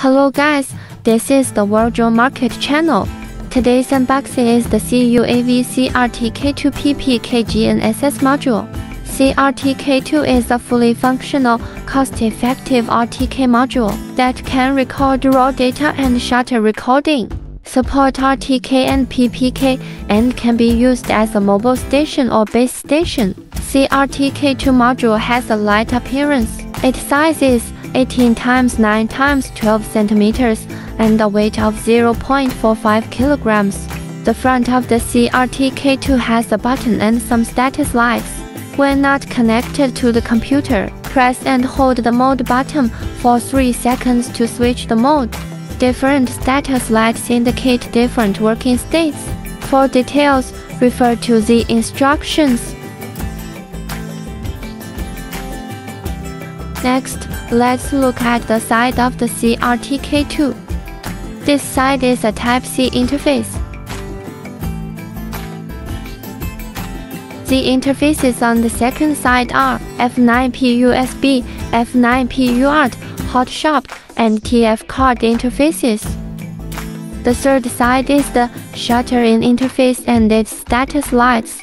Hello guys, this is the World Drone Market channel. Today's unboxing is the CUAV C-RTK to PPK GNSS module. C-RTK2 is a fully functional, cost-effective RTK module that can record raw data and shutter recording, support RTK and PPK, and can be used as a mobile station or base station. C-RTK2 module has a light appearance. Its size is 18 x 9 x 12 centimeters and a weight of 0.45 kilograms. The front of the C-RTK2 has a button and some status lights. When not connected to the computer, press and hold the mode button for 3 seconds to switch the mode. Different status lights indicate different working states. For details, refer to the instructions. Next, let's look at the side of the C-RTK2. This side is a Type-C interface. The interfaces on the second side are F9P USB, F9P UART, hotshoe, and TF card interfaces. The third side is the shutter-in interface and its status lights.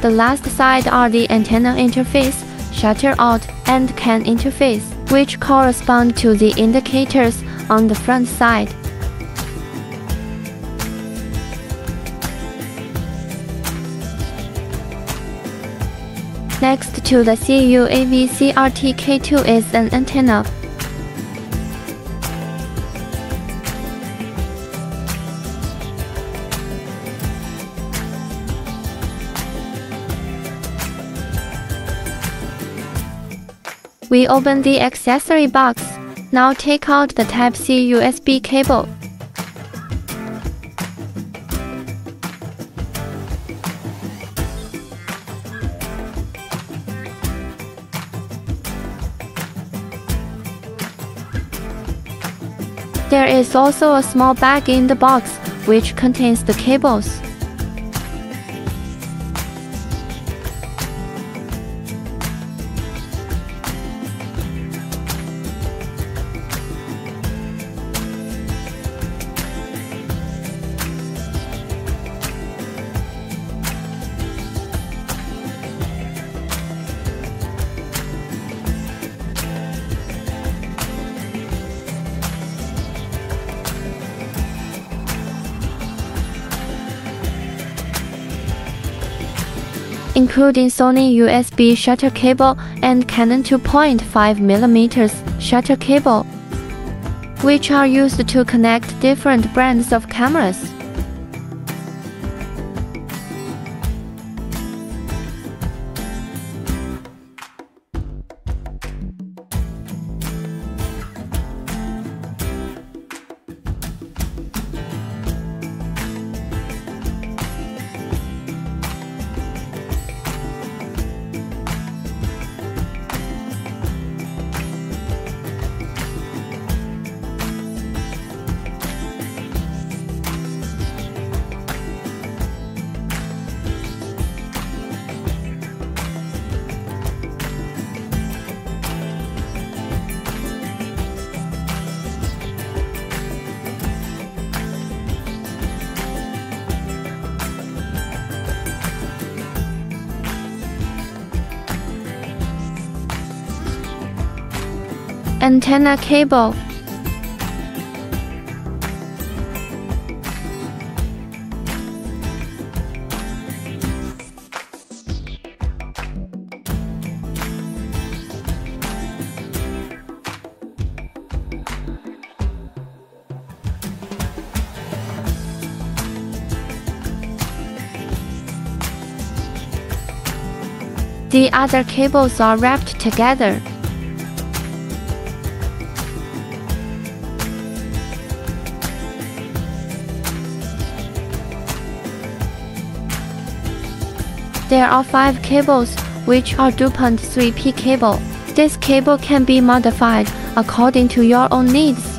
The last side are the antenna interface, shutter out, and CAN interface, which correspond to the indicators on the front side. Next to the CUAV C-RTK2 is an antenna. We open the accessory box. Now take out the Type-C USB cable. There is also a small bag in the box, which contains the cables. Including Sony USB shutter cable and Canon 2.5mm shutter cable, which are used to connect different brands of cameras. Antenna cable. The other cables are wrapped together. There are 5 cables, which are DuPont 3P cable. This cable can be modified according to your own needs.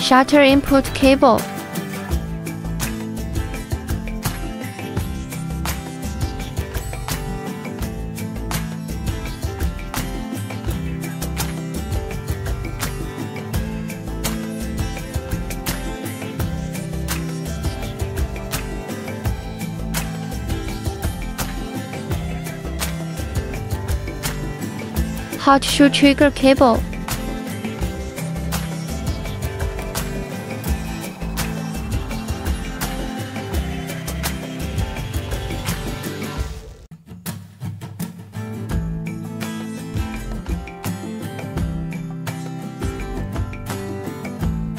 Shutter input cable. Hotshoe trigger cable.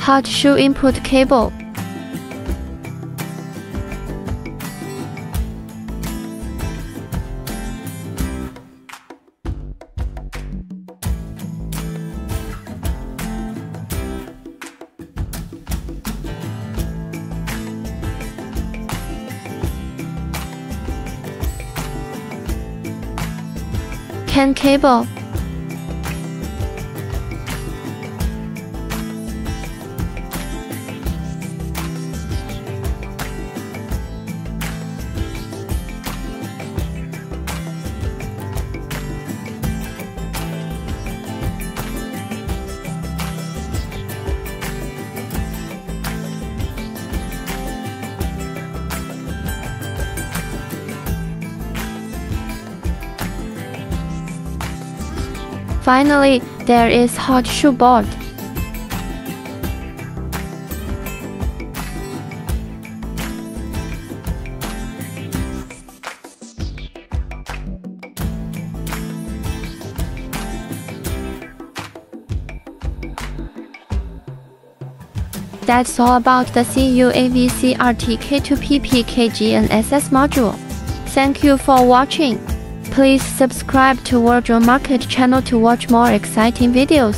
Hotshoe input cable. CAN cable. Finally, there is hotshoe board. That's all about the CUAV C-RTK to PPK GNSS module. Thank you for watching. Please subscribe to World Drone Market channel to watch more exciting videos.